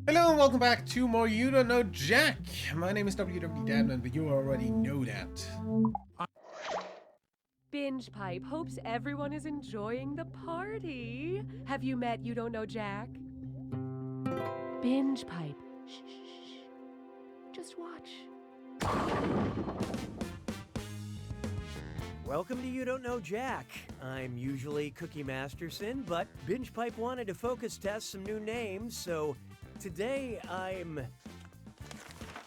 Hello and welcome back to more You Don't Know Jack. My name is WWDadman, but you already know that. Binge Pipe hopes everyone is enjoying the party. Have you met You Don't Know Jack? Binge Pipe. Shh, shh, shh. Just watch. Welcome to You Don't Know Jack. I'm usually Cookie Masterson, but Binge Pipe wanted to focus test some new names, so today I'm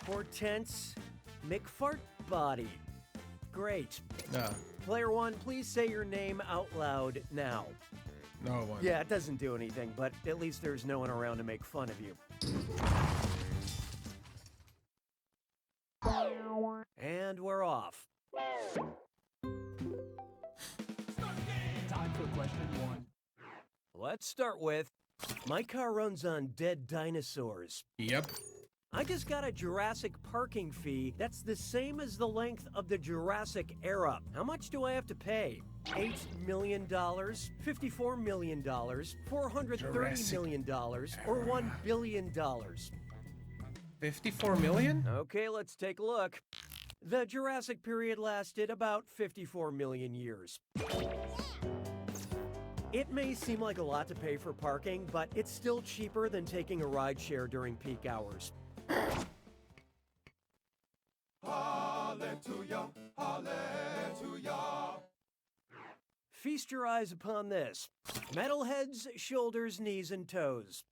Hortense McFartbody. Great. No, Player one, please say your name out loud now. no one. Yeah, it doesn't do anything, but at least there's no one around to make fun of you. And we're off. Time for question one. Let's start with, my car runs on dead dinosaurs. Yep. I just got a Jurassic parking fee that's the same as the length of the Jurassic era. How much do I have to pay? $8 million, $54 million, $430 million, or $1 billion? 54 million? Okay, let's take a look. The Jurassic period lasted about 54 million years. It may seem like a lot to pay for parking, but it's still cheaper than taking a rideshare during peak hours. Hallelujah, hallelujah. Feast your eyes upon this. Metal heads, shoulders, knees, and toes.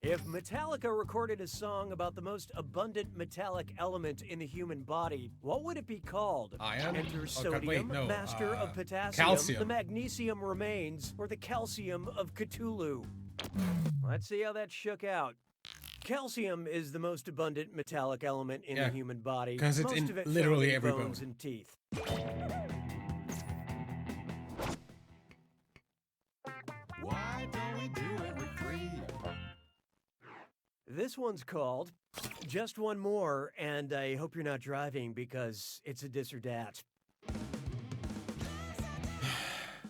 If Metallica recorded a song about the most abundant metallic element in the human body, what would it be called? Iron? Enter Oh, God, sodium, wait, no, master of potassium, calcium. the magnesium remains, or the calcium of Cthulhu. Let's see how that shook out. Calcium is the most abundant metallic element in Yeah, the human body. 'cause it's most in of it literally found in every bones bone. and teeth. Why don't we do it for free? This one's called Just One More, and I hope you're not driving because it's a dis or dat.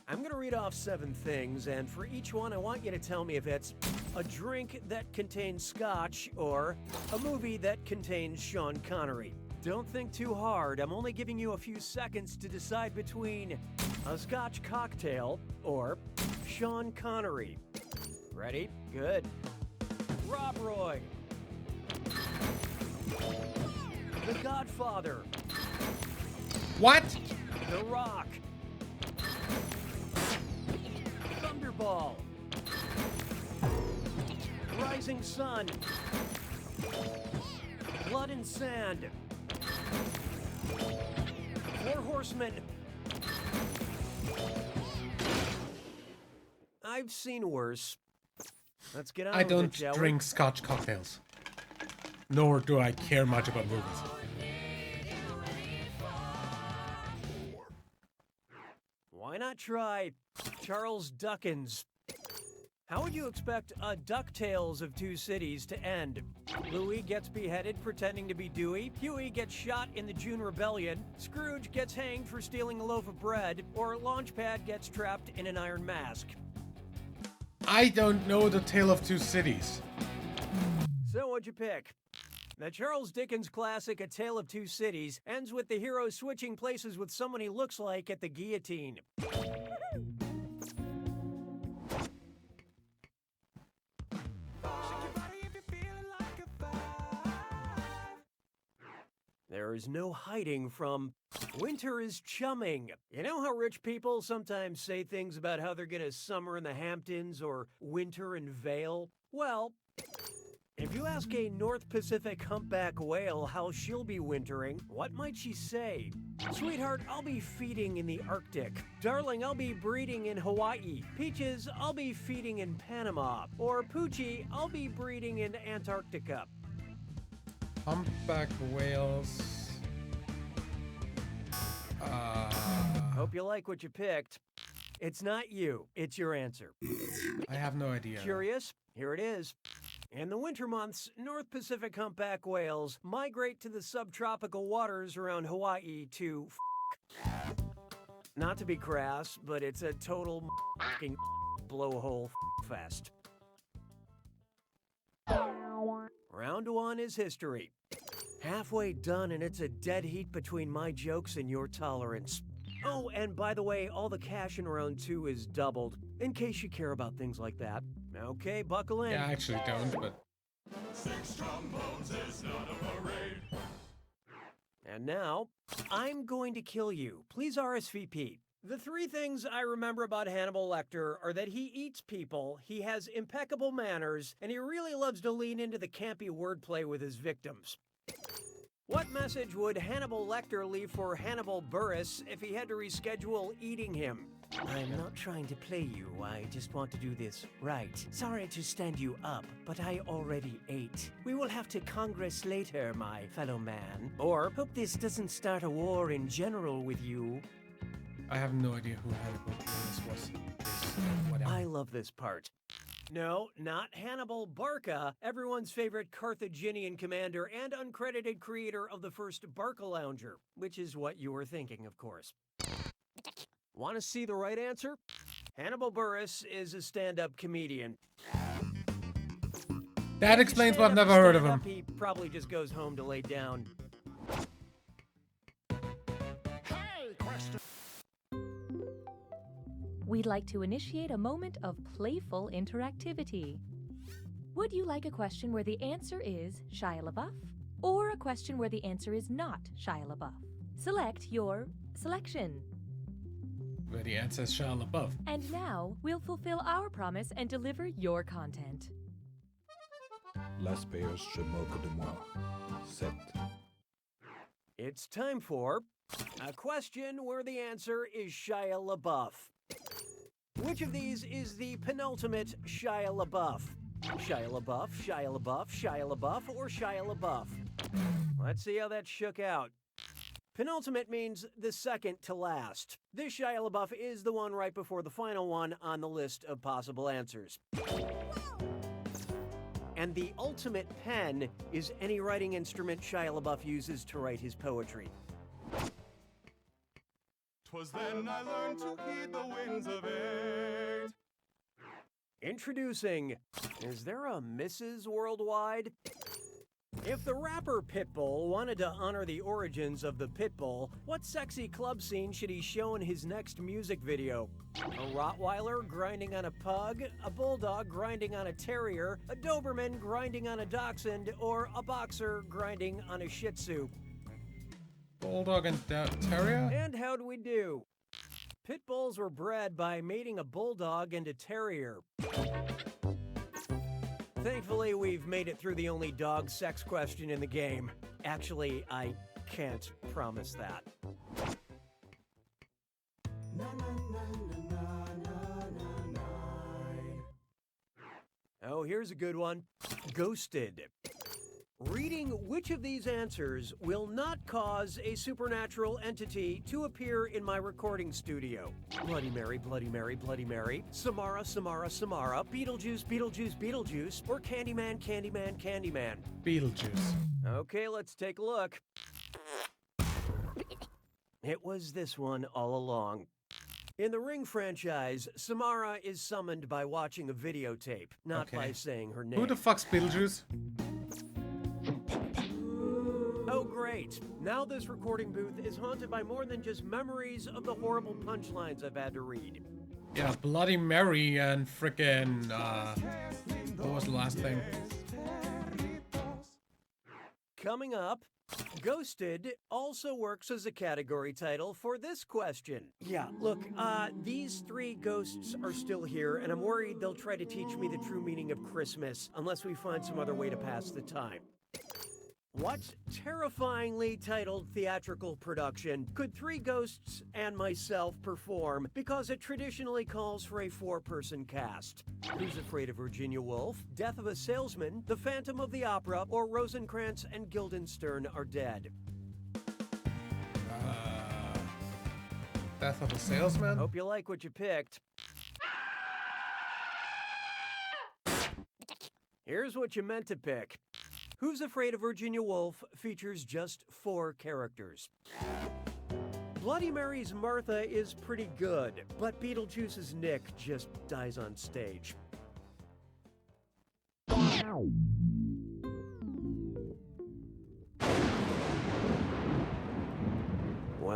I'm going to read off 7 things, and for each one, I want you to tell me if it's a drink that contains Scotch or a movie that contains Sean Connery. Don't think too hard. I'm only giving you a few seconds to decide between a Scotch cocktail or Sean Connery. Ready? Good. Rob Roy. The Godfather. What? The Rock. Thunderball. Rising Sun. Blood and Sand. 4 Horsemen. I've seen worse. Let's get on I with it, don't shall we? drink Scotch cocktails. Nor do I care much about movies. Why not try Charles Dickens? How would you expect a DuckTales of 2 cities to end? Louie gets beheaded pretending to be Dewey, Huey gets shot in the June Rebellion, Scrooge gets hanged for stealing a loaf of bread, or Launchpad gets trapped in an iron mask. I don't know the Tale of Two Cities. So what'd you pick? The Charles Dickens classic A Tale of Two Cities ends with the hero switching places with someone he looks like at the guillotine. There is no hiding from winter is chumming. You know how rich people sometimes say things about how they're gonna summer in the Hamptons or winter in Vail? Well, if you ask a North Pacific humpback whale how she'll be wintering, what might she say? Sweetheart, I'll be feeding in the Arctic. Darling, I'll be breeding in Hawaii. Peaches, I'll be feeding in Panama. Or Poochie, I'll be breeding in Antarctica. Humpback whales. Hope you like what you picked. It's not you, it's your answer. I have no idea. Curious? Here it is. In the winter months, North Pacific humpback whales migrate to the subtropical waters around Hawaii to Not to be crass, but it's a total blowhole fest. Round 1 is history. Halfway done, and it's a dead heat between my jokes and your tolerance. Oh, and by the way, all the cash in round 2 is doubled, in case you care about things like that. Okay, buckle in. Yeah, I actually don't, but... 6 trombones is not a parade. And now, I'm going to kill you. Please RSVP. The 3 things I remember about Hannibal Lecter are that he eats people, he has impeccable manners, and he really loves to lean into the campy wordplay with his victims. What message would Hannibal Lecter leave for Hannibal Buress if he had to reschedule eating him? I'm not trying to play you, I just want to do this right. Sorry to stand you up, but I already ate. We will have to Congress later, my fellow man. Or, hope this doesn't start a war in general with you. I have no idea who Hannibal Buress was. Whatever. I love this part. No, not Hannibal Barca, everyone's favorite Carthaginian commander and uncredited creator of the first Barca Lounger, which is what you were thinking, of course. Want to see the right answer? Hannibal Buress is a stand-up comedian. That explains why I've never heard of him. He probably just goes home to lay down. We'd like to initiate a moment of playful interactivity. Would you like a question where the answer is Shia LaBeouf? Or a question where the answer is not Shia LaBeouf? Select your selection. Where the answer is Shia LaBeouf. And now, we'll fulfill our promise and deliver your content. Las Payas se moquent de moi. Set. It's time for a question where the answer is Shia LaBeouf. Which of these is the penultimate Shia LaBeouf? Shia LaBeouf, Shia LaBeouf, Shia LaBeouf, or Shia LaBeouf? Let's see how that shook out. Penultimate means the second to last. This Shia LaBeouf is the one right before the final one on the list of possible answers. And the ultimate pen is any writing instrument Shia LaBeouf uses to write his poetry. 'Twas then I learned to heed the winds of age. Introducing, is there a Mrs. Worldwide? If the rapper Pitbull wanted to honor the origins of the Pitbull, what sexy club scene should he show in his next music video? A Rottweiler grinding on a pug, a bulldog grinding on a terrier, a Doberman grinding on a dachshund, or a boxer grinding on a Shih Tzu? Bulldog and Terrier? And how'd we do? Pit bulls were bred by mating a bulldog and a terrier. Thankfully, we've made it through the only dog sex question in the game. Actually, I can't promise that. Oh, here's a good one. Ghosted. Reading which of these answers will not cause a supernatural entity to appear in my recording studio? Bloody Mary, Bloody Mary, Bloody Mary, Samara, Samara, Samara, Beetlejuice, Beetlejuice, Beetlejuice, or Candyman, Candyman, Candyman? Beetlejuice. Okay, let's take a look. It was this one all along. In the Ring franchise, Samara is summoned by watching a videotape, not by saying her name. Who the fuck's Beetlejuice? Oh, great. Now this recording booth is haunted by more than just memories of the horrible punchlines I've had to read. Yeah, Bloody Mary and frickin' what was the last thing? Coming up, Ghosted also works as a category title for this question. Yeah, look, these 3 ghosts are still here, and I'm worried they'll try to teach me the true meaning of Christmas unless we find some other way to pass the time. What terrifyingly titled theatrical production could 3 ghosts and myself perform because it traditionally calls for a 4-person cast? Who's Afraid of Virginia Woolf, Death of a Salesman, The Phantom of the Opera, or Rosencrantz and Guildenstern Are Dead? Death of a Salesman? Hope you like what you picked. Here's what you meant to pick. Who's Afraid of Virginia Woolf features just 4 characters. Bloody Mary's Martha is pretty good, but Beetlejuice's Nick just dies on stage.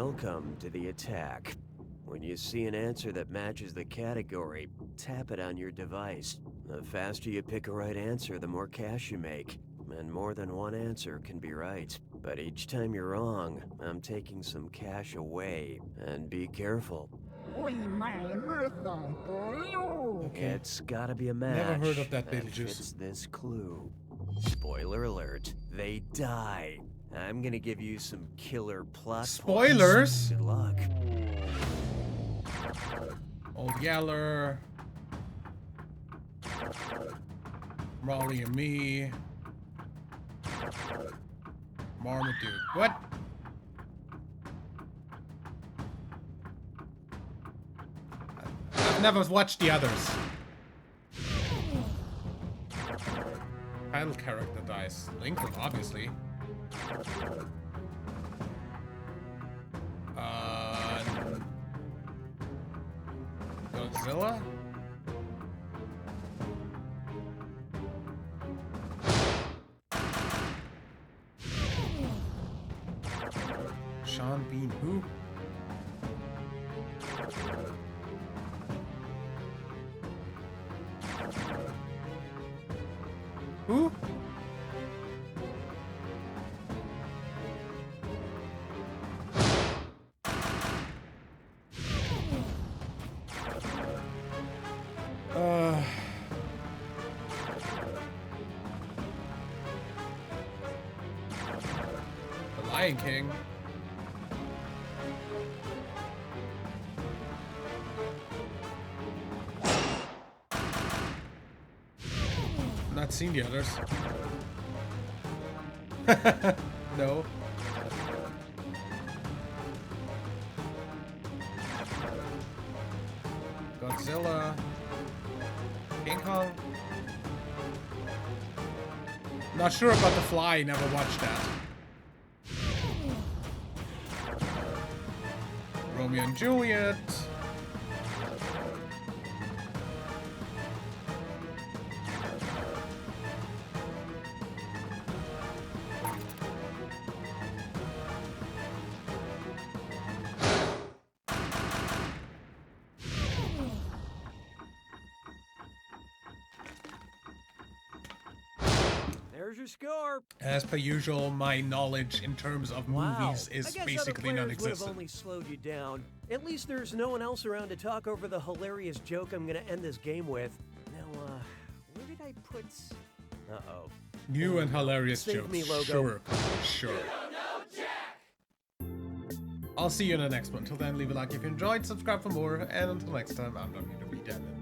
Welcome to the attack. When you see an answer that matches the category, tap it on your device. The faster you pick a right answer, the more cash you make. And more than one answer can be right. But each time you're wrong, I'm taking some cash away. And be careful. Okay. It's gotta be a match. Never heard of that that Beetlejuice. fits this clue. Spoiler alert, they die. I'm gonna give you some killer plot Spoilers? points. Good luck. Old Yeller. Molly and me. Marmaduke. What? I've never watched the others. Title character dies. Lincoln, obviously. Godzilla? Sean Bean, who? Who? The Lion King. Not seen the others. No. Godzilla. King Kong. Not sure about The Fly, never watched that. Romeo and Juliet. There's your score. As per usual, my knowledge in terms of movies is I guess basically other players would have non-existent. only slowed you down. At least there's no one else around to talk over the hilarious joke I'm gonna end this game with. Now, where did I put? Uh-oh. New and hilarious Save jokes. me, logo. Sure, sure. I'll see you in the next one. Till then, leave a like if you enjoyed, subscribe for more, and until next time, I'm WW Devin.